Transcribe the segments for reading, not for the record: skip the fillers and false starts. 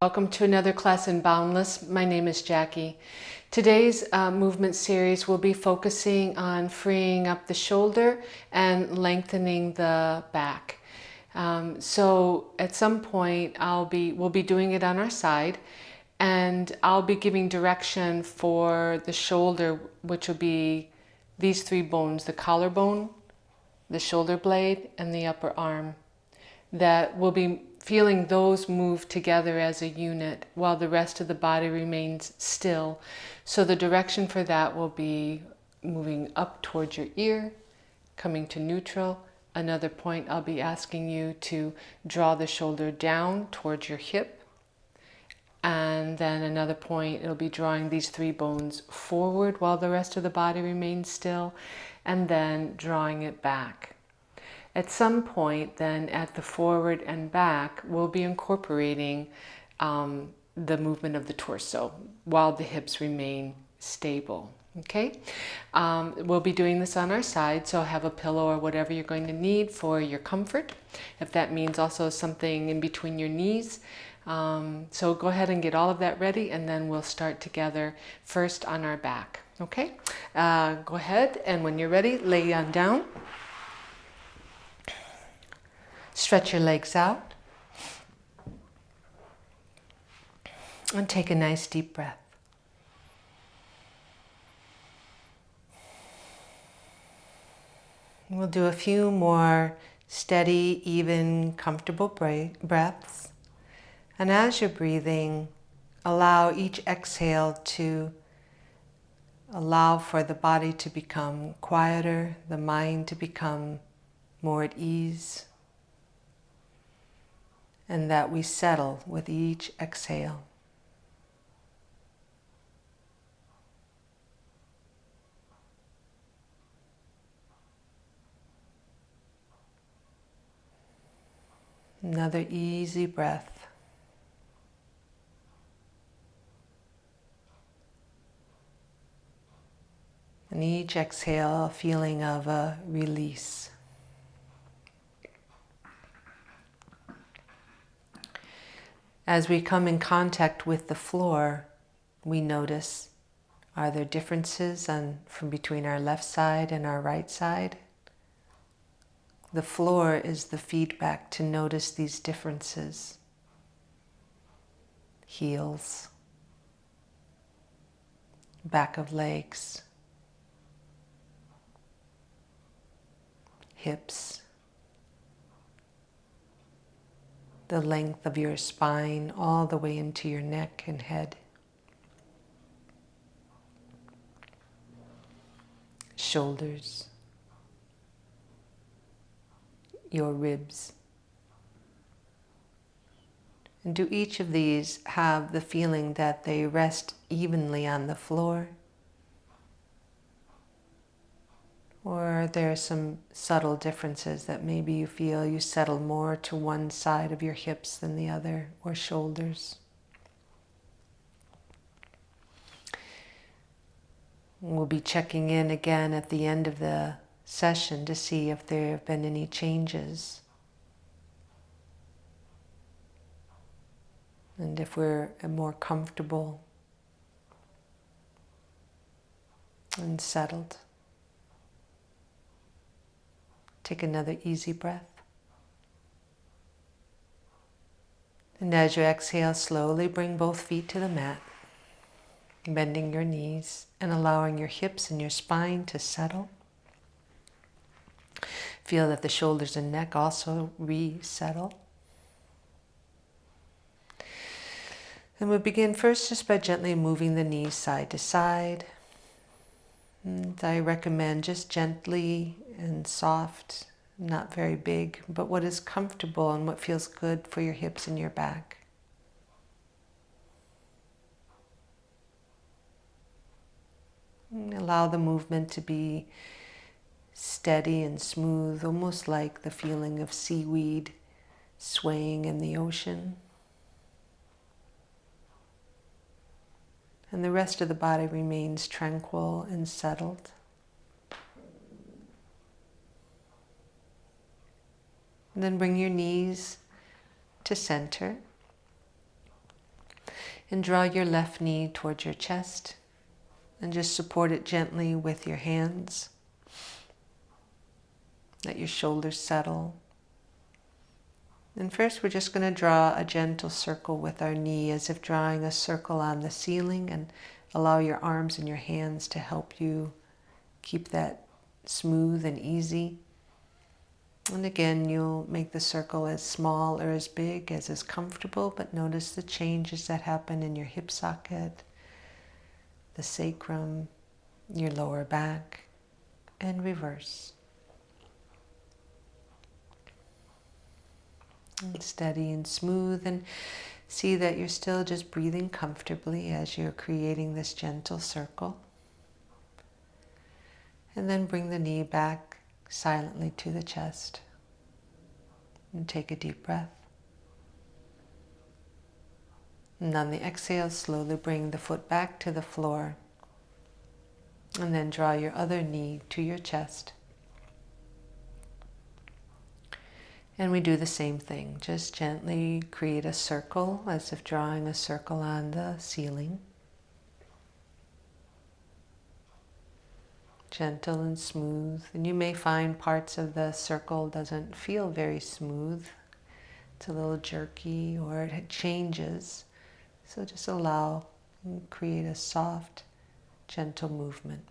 Welcome to another class in Boundless. My name is Jacqi. Today's movement series will be focusing on freeing up the shoulder and lengthening the back. So at some point we'll be doing it on our side, and I'll be giving direction for the shoulder, which will be these three bones: the collarbone, the shoulder blade, and the upper arm. That we'll be feeling those move together as a unit while the rest of the body remains still. So the direction for that will be moving up towards your ear, coming to neutral. Another point, I'll be asking you to draw the shoulder down towards your hip. And then another point, it'll be drawing these three bones forward while the rest of the body remains still, and then drawing it back. At some point then, at the forward and back, we'll be incorporating the movement of the torso while the hips remain stable. Okay? We'll be doing this on our side, so have a pillow or whatever you're going to need for your comfort. If that means also something in between your knees. So go ahead and get all of that ready, and then we'll start together first on our back. Okay? Go ahead, and when you're ready, lay on down. Stretch your legs out and take a nice deep breath. We'll do a few more steady, even, comfortable breaths. And as you're breathing, allow each exhale to allow for the body to become quieter, the mind to become more at ease, and that we settle with each exhale. Another easy breath. And each exhale, a feeling of a release. As we come in contact with the floor, we notice, are there differences from between our left side and our right side? The floor is the feedback to notice these differences. Heels, back of legs, hips, the length of your spine all the way into your neck and head. Shoulders, your ribs. And do each of these have the feeling that they rest evenly on the floor? Or are there some subtle differences that maybe you feel you settle more to one side of your hips than the other, or shoulders? We'll be checking in again at the end of the session to see if there have been any changes. And if we're more comfortable and settled. Take another easy breath. And as you exhale, slowly bring both feet to the mat, bending your knees and allowing your hips and your spine to settle. Feel that the shoulders and neck also resettle. And we'll begin first just by gently moving the knees side to side. And I recommend just gently and soft, not very big, but what is comfortable and what feels good for your hips and your back. And allow the movement to be steady and smooth, almost like the feeling of seaweed swaying in the ocean. And the rest of the body remains tranquil and settled. And then bring your knees to center. And draw your left knee towards your chest and just support it gently with your hands. Let your shoulders settle. And first we're just going to draw a gentle circle with our knee, as if drawing a circle on the ceiling, and allow your arms and your hands to help you keep that smooth and easy. And again, you'll make the circle as small or as big as is comfortable, but notice the changes that happen in your hip socket, the sacrum, your lower back, and reverse. And steady and smooth, and see that you're still just breathing comfortably as you're creating this gentle circle. And then bring the knee back silently to the chest. And take a deep breath. And on the exhale, slowly bring the foot back to the floor. And then draw your other knee to your chest. And we do the same thing. Just gently create a circle, as if drawing a circle on the ceiling. Gentle and smooth. And you may find parts of the circle doesn't feel very smooth. It's a little jerky, or it changes. So just allow and create a soft, gentle movement.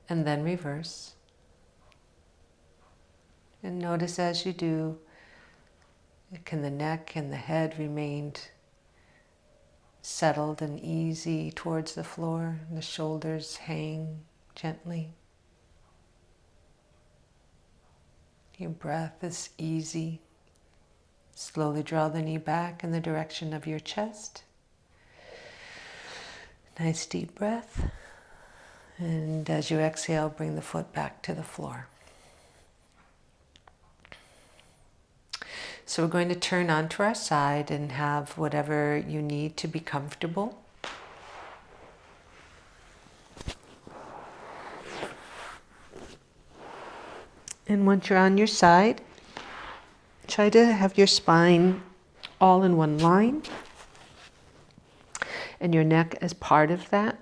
And then reverse. And notice as you do, can the neck and the head remain settled and easy towards the floor? The shoulders hang gently. Your breath is easy. Slowly draw the knee back in the direction of your chest. Nice deep breath. And as you exhale, bring the foot back to the floor. So we're going to turn onto our side and have whatever you need to be comfortable. And once you're on your side, try to have your spine all in one line and your neck as part of that.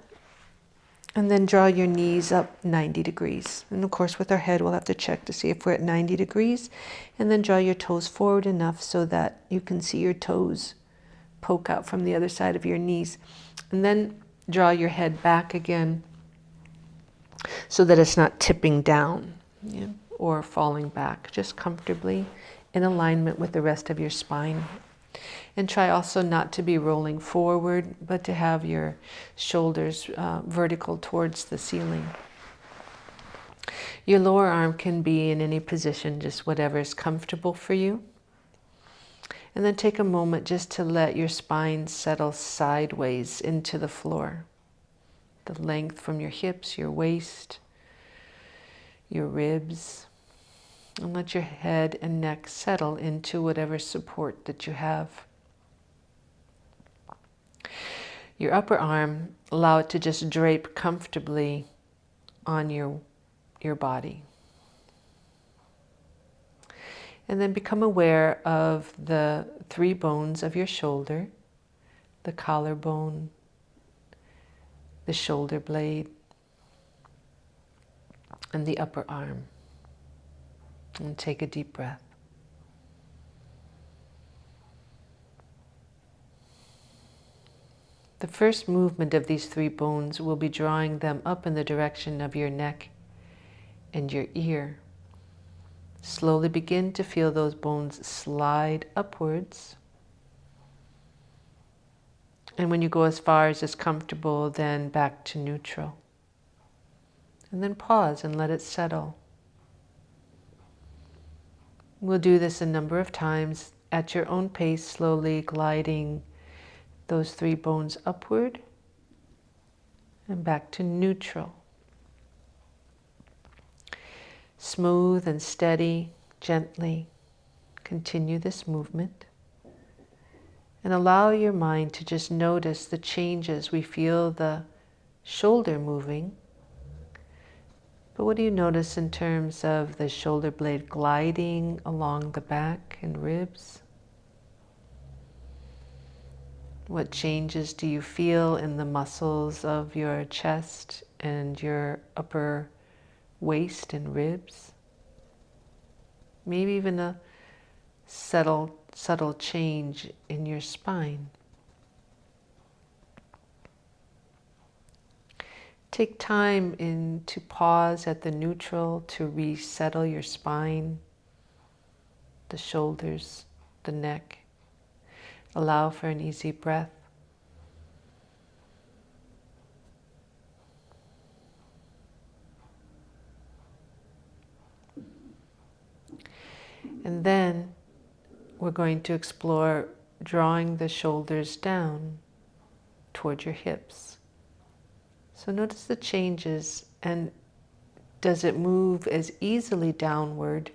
And then draw your knees up 90 degrees. And of course, with our head, we'll have to check to see if we're at 90 degrees. And then draw your toes forward enough so that you can see your toes poke out from the other side of your knees. And then draw your head back again so that it's not tipping down, or falling back, just comfortably in alignment with the rest of your spine. And try also not to be rolling forward, but to have your shoulders vertical towards the ceiling. Your lower arm can be in any position, just whatever is comfortable for you. And then take a moment just to let your spine settle sideways into the floor. The length from your hips, your waist, your ribs. And let your head and neck settle into whatever support that you have. Your upper arm, allow it to just drape comfortably on your body. And then become aware of the 3 bones of your shoulder, the collarbone, the shoulder blade, and the upper arm. And take a deep breath. The first movement of these 3 bones will be drawing them up in the direction of your neck and your ear. Slowly begin to feel those bones slide upwards. And when you go as far as is comfortable, then back to neutral. And then pause and let it settle. We'll do this a number of times at your own pace, slowly gliding those 3 bones upward and back to neutral. Smooth and steady, gently continue this movement. And allow your mind to just notice the changes. We feel the shoulder moving. But what do you notice in terms of the shoulder blade gliding along the back and ribs? What changes do you feel in the muscles of your chest and your upper waist and ribs? Maybe even a subtle change in your spine. Take time to pause at the neutral to resettle your spine, the shoulders, the neck. Allow for an easy breath. And then we're going to explore drawing the shoulders down toward your hips. So notice the changes, and does it move as easily downward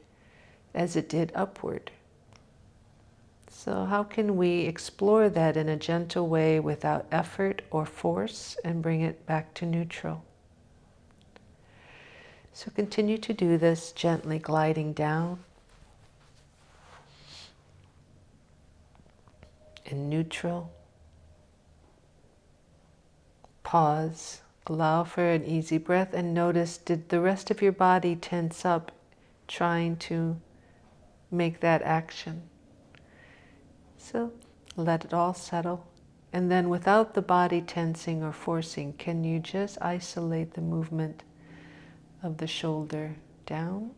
as it did upward? So how can we explore that in a gentle way without effort or force and bring it back to neutral? So continue to do this, gently gliding down in neutral. Pause, allow for an easy breath, and notice, did the rest of your body tense up trying to make that action? So let it all settle. And then without the body tensing or forcing, can you just isolate the movement of the shoulder down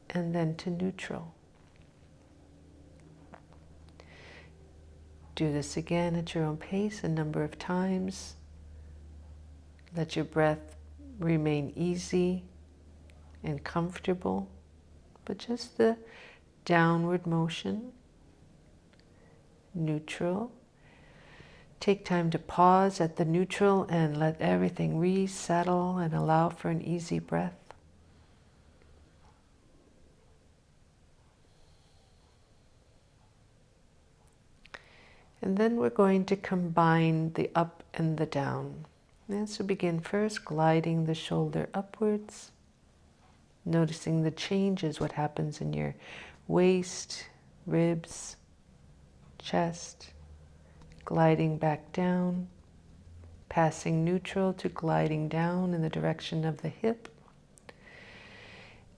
and then to neutral? Do this again at your own pace a number of times. Let your breath remain easy and comfortable, but just the downward motion, neutral. Take time to pause at the neutral and let everything resettle and allow for an easy breath. And then we're going to combine the up and the down. And so begin first gliding the shoulder upwards, noticing the changes, what happens in your waist, ribs, chest, gliding back down, passing neutral to gliding down in the direction of the hip.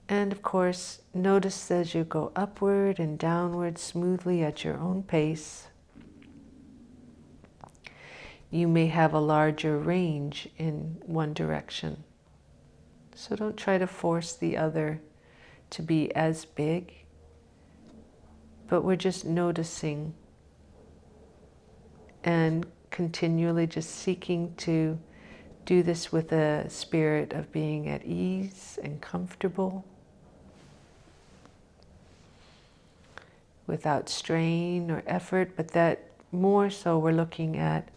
And of course, notice as you go upward and downward smoothly at your own pace. You may have a larger range in one direction. So don't try to force the other to be as big, but we're just noticing and continually just seeking to do this with a spirit of being at ease and comfortable, without strain or effort, but that more so we're looking at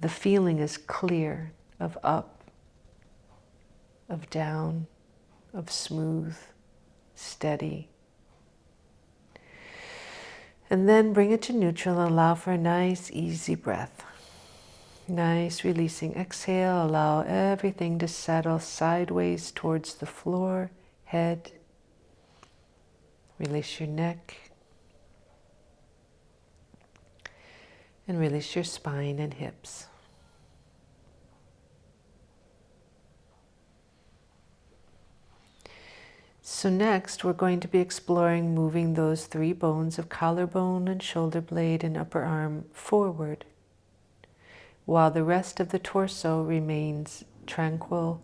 the feeling is clear of up, of down, of smooth, steady. And then bring it to neutral and allow for a nice, easy breath. Nice, releasing exhale. Allow everything to settle sideways towards the floor, head. Release your neck. And release your spine and hips. So next, we're going to be exploring moving those 3 bones of collarbone and shoulder blade and upper arm forward, while the rest of the torso remains tranquil,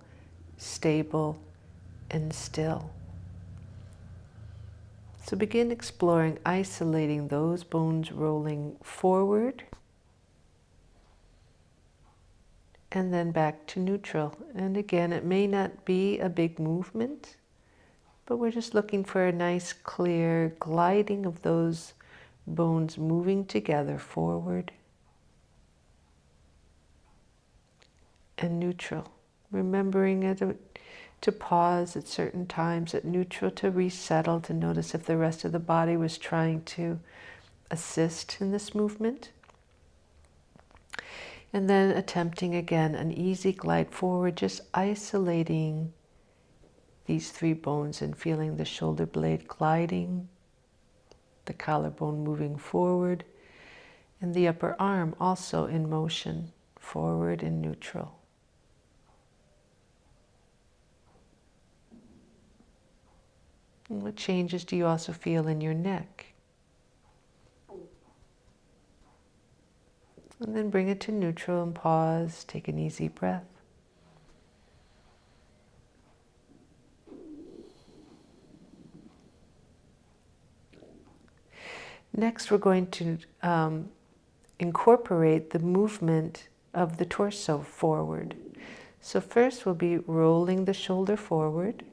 stable, and still. So begin exploring isolating those bones rolling forward and then back to neutral. And again, it may not be a big movement, but we're just looking for a nice, clear gliding of those bones moving together forward and neutral. Remembering to pause at certain times at neutral to resettle, to notice if the rest of the body was trying to assist in this movement. And then attempting again an easy glide forward, just isolating these 3 bones and feeling the shoulder blade gliding, the collarbone moving forward, And the upper arm also in motion, forward and neutral. And what changes do you also feel in your neck? And then bring it to neutral and pause, take an easy breath. Next, we're going to incorporate the movement of the torso forward. So first we'll be rolling the shoulder forward,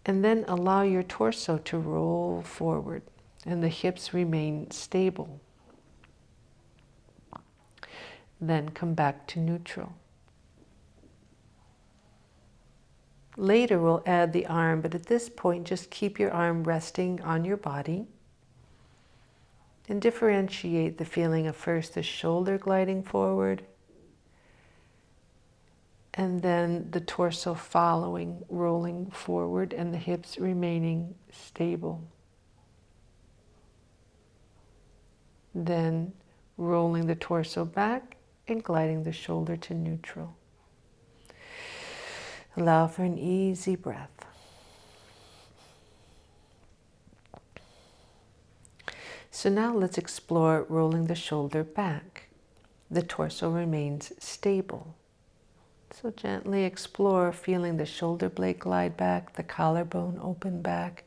and then allow your torso to roll forward and the hips remain stable. Then come back to neutral. Later we'll add the arm, but at this point just keep your arm resting on your body and differentiate the feeling of first the shoulder gliding forward and then the torso following, rolling forward, and the hips remaining stable. Then rolling the torso back and gliding the shoulder to neutral. Allow for an easy breath. So now let's explore rolling the shoulder back. The torso remains stable. So gently explore feeling the shoulder blade glide back, the collarbone open back,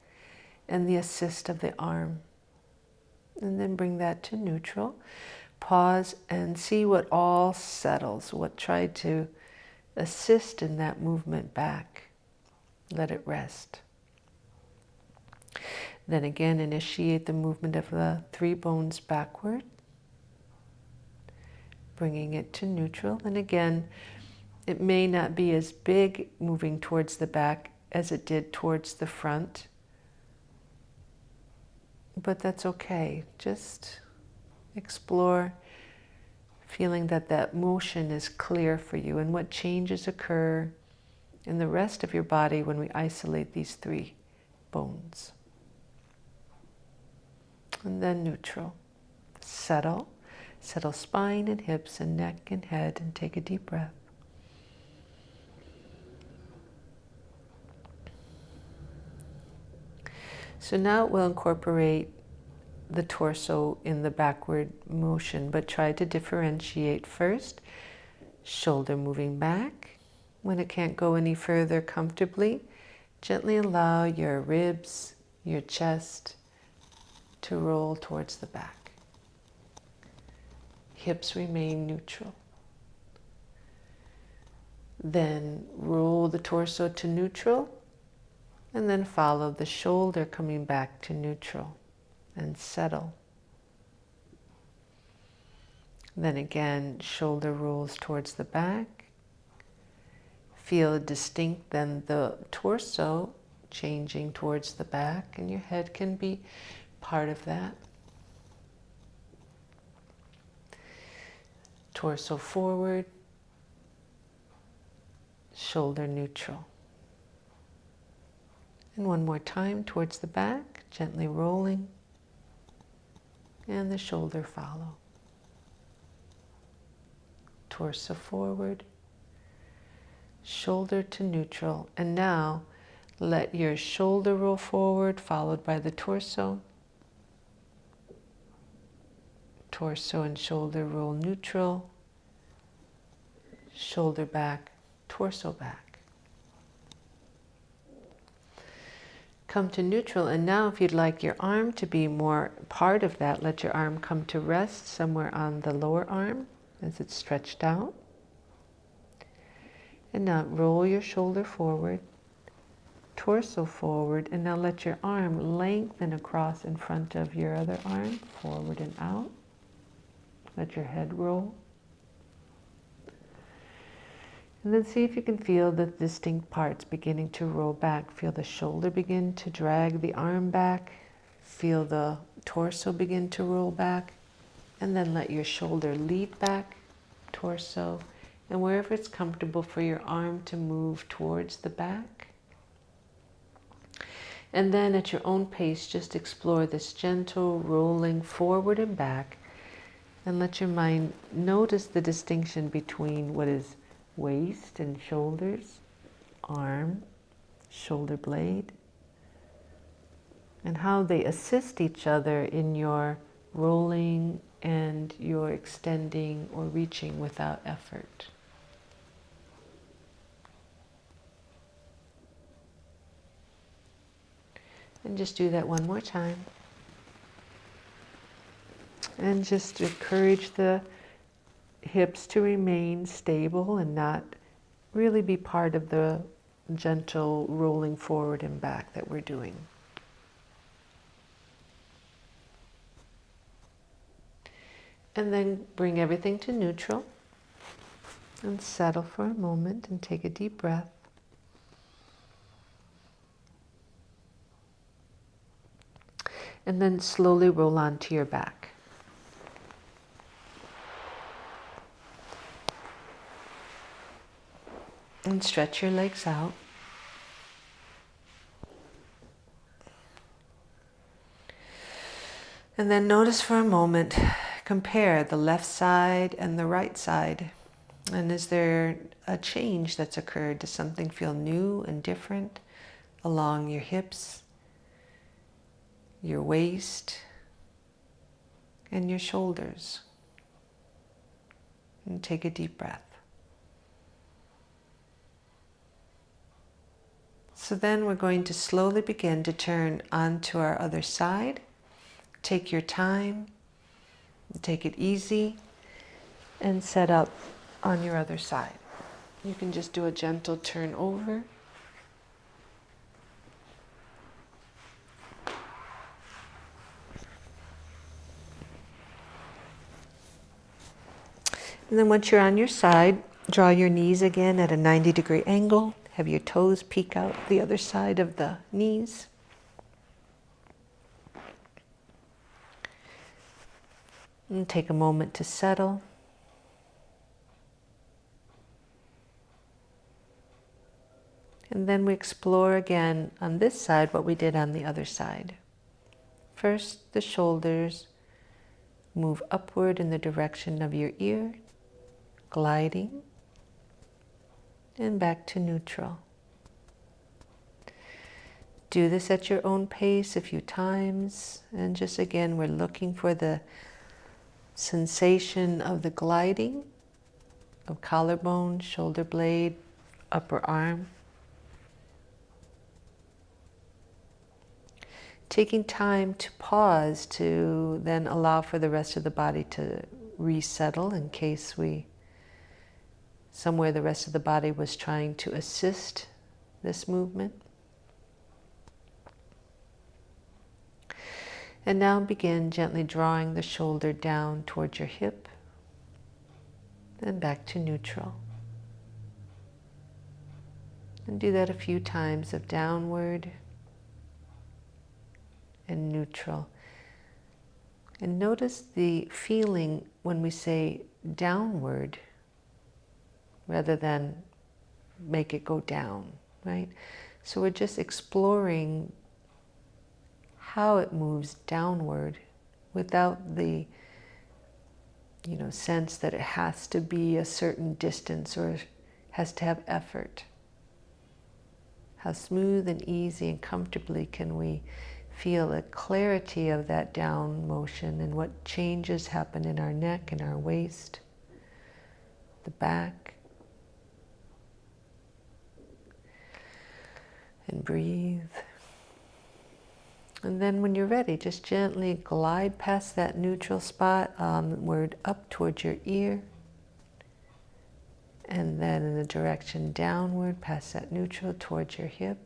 and the assist of the arm. And then bring that to neutral. Pause and see what all settles, what tried to assist in that movement back. Let it rest. Then again, initiate the movement of the 3 bones backward, bringing it to neutral. And again, it may not be as big moving towards the back as it did towards the front, but that's okay. Just explore feeling that that motion is clear for you and what changes occur in the rest of your body when we isolate these 3 bones. And then neutral. Settle. Settle spine and hips and neck and head, and take a deep breath. So now we'll incorporate the torso in the backward motion, but try to differentiate first. Shoulder moving back. When it can't go any further comfortably, gently allow your ribs, your chest to roll towards the back. Hips remain neutral. Then roll the torso to neutral, and then follow the shoulder coming back to neutral and settle. Then again, shoulder rolls towards the back. Feel distinct, then the torso changing towards the back, and your head can be part of that. Torso forward, shoulder neutral. And one more time towards the back, gently rolling, and the shoulder follow. Torso forward, shoulder to neutral, and now let your shoulder roll forward, followed by the torso. Torso and shoulder roll neutral, shoulder back, torso back. Come to neutral, and now if you'd like your arm to be more part of that, let your arm come to rest somewhere on the lower arm as it's stretched out. And now roll your shoulder forward, torso forward, and now let your arm lengthen across in front of your other arm, forward and out. Let your head roll. And then see if you can feel the distinct parts beginning to roll back. Feel the shoulder begin to drag the arm back. Feel the torso begin to roll back. And then let your shoulder lead back, torso, and wherever it's comfortable for your arm to move towards the back. And then at your own pace, just explore this gentle rolling forward and back And let your mind notice the distinction between what is waist and shoulders, arm, shoulder blade, and how they assist each other in your rolling and your extending or reaching without effort. And just do that one more time. And just encourage the hips to remain stable and not really be part of the gentle rolling forward and back that we're doing. And then bring everything to neutral and settle for a moment and take a deep breath. And then slowly roll onto your back. And stretch your legs out. And then notice for a moment, compare the left side and the right side. And is there a change that's occurred? Does something feel new and different along your hips, your waist, and your shoulders? And take a deep breath. So then we're going to slowly begin to turn onto our other side. Take your time, take it easy, and set up on your other side. You can just do a gentle turn over. And then once you're on your side, draw your knees again at a 90-degree angle. Have your toes peek out the other side of the knees. And take a moment to settle. And then we explore again on this side what we did on the other side. First, the shoulders move upward in the direction of your ear, gliding, and back to neutral. Do this at your own pace a few times, and just again, we're looking for the sensation of the gliding of collarbone, shoulder blade, upper arm. Taking time to pause to then allow for the rest of the body to resettle in case somewhere the rest of the body was trying to assist this movement. And now begin gently drawing the shoulder down towards your hip and back to neutral. And do that a few times of downward and neutral. And notice the feeling when we say downward rather than make it go down, right? So we're just exploring how it moves downward without the sense that it has to be a certain distance or has to have effort. How smooth and easy and comfortably can we feel the clarity of that down motion and what changes happen in our neck and our waist, the back. And breathe. And then when you're ready, just gently glide past that neutral spot onward up towards your ear. And then in the direction downward past that neutral towards your hip.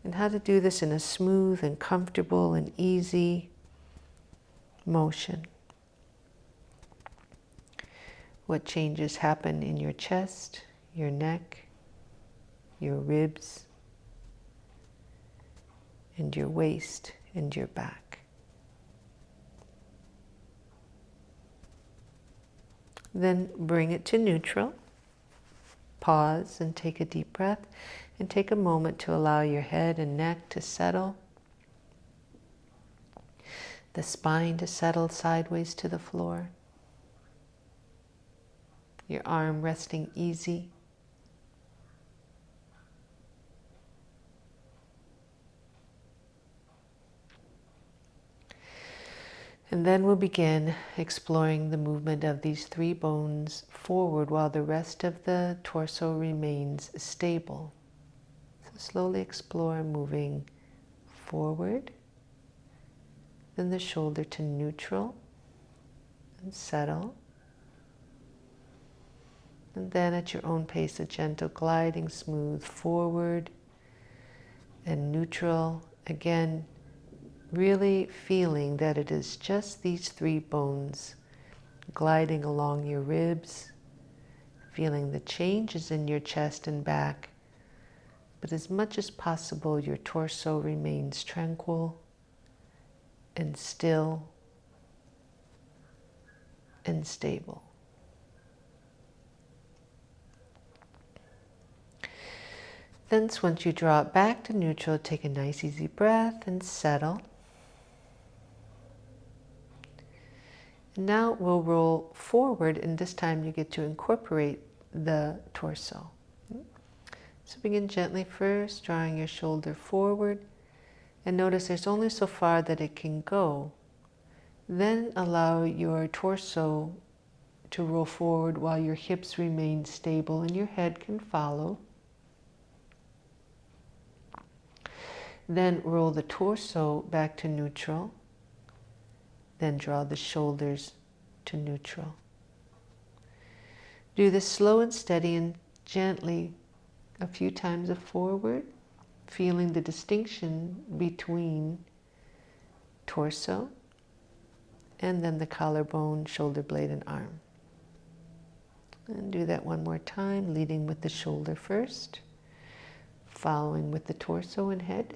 And how to do this in a smooth and comfortable and easy motion. What changes happen in your chest, your neck, your ribs, and your waist and your back. Then bring it to neutral. Pause and take a deep breath and take a moment to allow your head and neck to settle. the spine to settle sideways to the floor. Your arm resting easy. And then we'll begin exploring the movement of these 3 bones forward while the rest of the torso remains stable. So slowly explore moving forward, then the shoulder to neutral and settle. And then at your own pace, a gentle gliding, smooth forward and neutral. Again, really feeling that it is just these 3 bones gliding along your ribs, feeling the changes in your chest and back, but as much as possible your torso remains tranquil and still and stable. Then once you draw it back to neutral, take a nice easy breath and settle. Now we'll roll forward, and this time you get to incorporate the torso. So begin gently first, drawing your shoulder forward, and notice there's only so far that it can go. Then allow your torso to roll forward while your hips remain stable and your head can follow. Then roll the torso back to neutral. Then draw the shoulders to neutral. Do this slow and steady and gently a few times forward, feeling the distinction between torso and then the collarbone, shoulder blade, and arm. And do that one more time, leading with the shoulder first, following with the torso and head.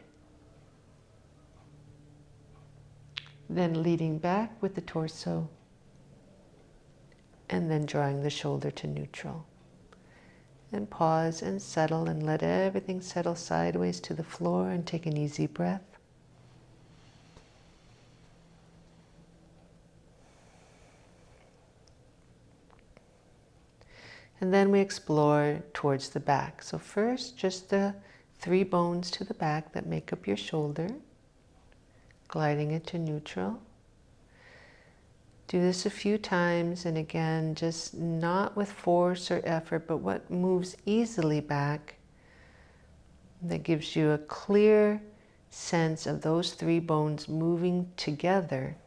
Then leading back with the torso, and then drawing the shoulder to neutral. And pause and settle and let everything settle sideways to the floor and take an easy breath. And then we explore towards the back. So first, just the 3 bones to the back that make up your shoulder, gliding it to neutral. Do this a few times, and again, just not with force or effort, but what moves easily back. That gives you a clear sense of those 3 bones moving together.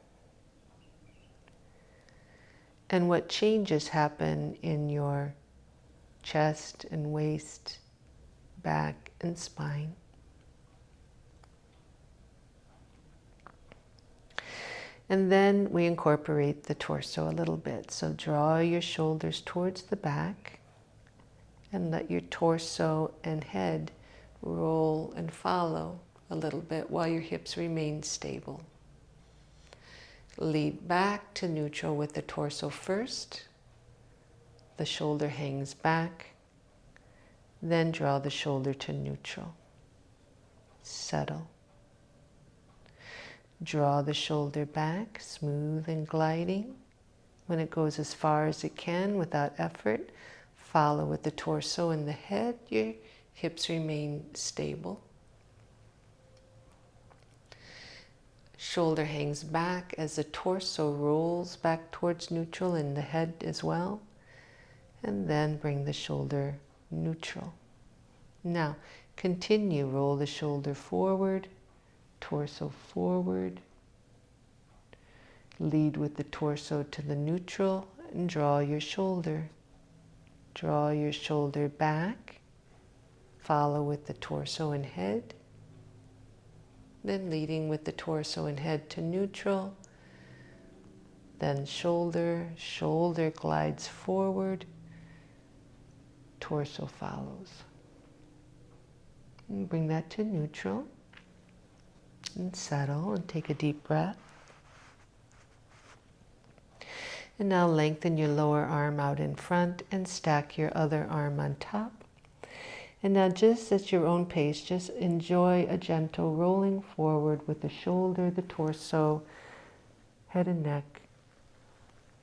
And what changes happen in your chest and waist, back and spine. And then we incorporate the torso a little bit. So draw your shoulders towards the back and let your torso and head roll and follow a little bit while your hips remain stable. Lead back to neutral with the torso first. The shoulder hangs back. Then draw the shoulder to neutral. Settle. Draw the shoulder back, smooth and gliding. When it goes as far as it can without effort, follow with the torso and the head. Your hips remain stable. Shoulder hangs back as the torso rolls back towards neutral and the head as well. And then bring the shoulder neutral. Now, continue, roll the shoulder forward, torso forward. Lead with the torso to the neutral and draw your shoulder. Draw your shoulder back. Follow with the torso and head. Then leading with the torso and head to neutral. Then shoulder, shoulder glides forward. Torso follows. And bring that to neutral. And settle and take a deep breath. And now lengthen your lower arm out in front and stack your other arm on top. And now just at your own pace, just enjoy a gentle rolling forward with the shoulder, the torso, head and neck,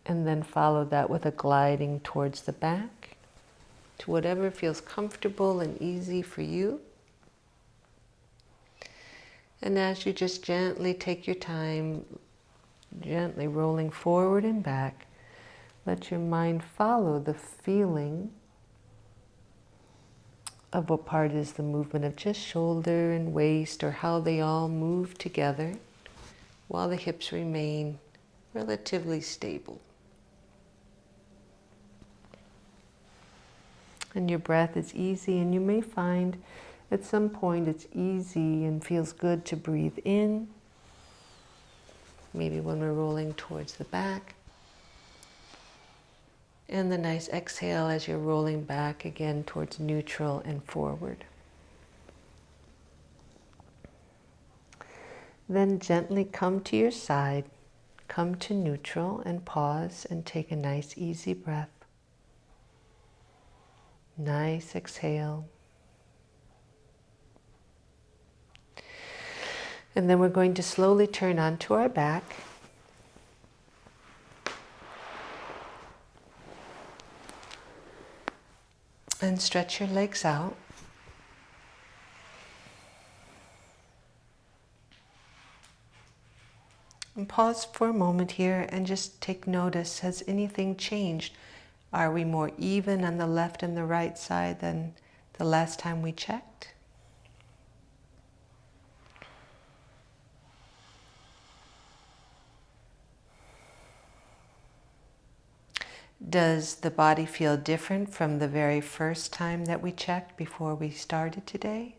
and then follow that with a gliding towards the back to whatever feels comfortable and easy for you. And as you just gently take your time, gently rolling forward and back, let your mind follow the feeling of what part is the movement of just shoulder and waist, or how they all move together while the hips remain relatively stable. And your breath is easy, and you may find at some point it's easy and feels good to breathe in, maybe when we're rolling towards the back. And the nice exhale as you're rolling back again towards neutral and forward. Then gently come to your side, come to neutral, and pause and take a nice easy breath. Nice exhale. And then we're going to slowly turn onto our back. And stretch your legs out. And pause for a moment here and just take notice. Has anything changed? Are we more even on the left and the right side than the last time we checked? Does the body feel different from the very first time that we checked before we started today?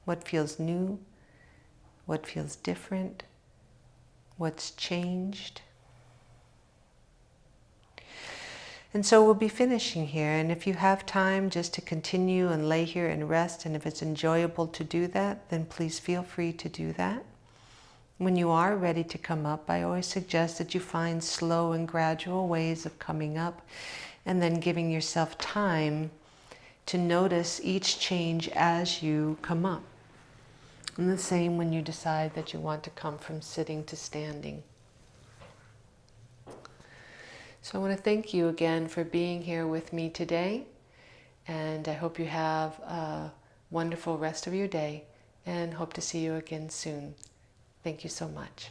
What feels new? What feels different? What's changed? And so we'll be finishing here, and if you have time just to continue and lay here and rest, and if it's enjoyable to do that, then please feel free to do that. When you are ready to come up, I always suggest that you find slow and gradual ways of coming up, and then giving yourself time to notice each change as you come up. And the same when you decide that you want to come from sitting to standing. So I want to thank you again for being here with me today, and I hope you have a wonderful rest of your day, and hope to see you again soon. Thank you so much.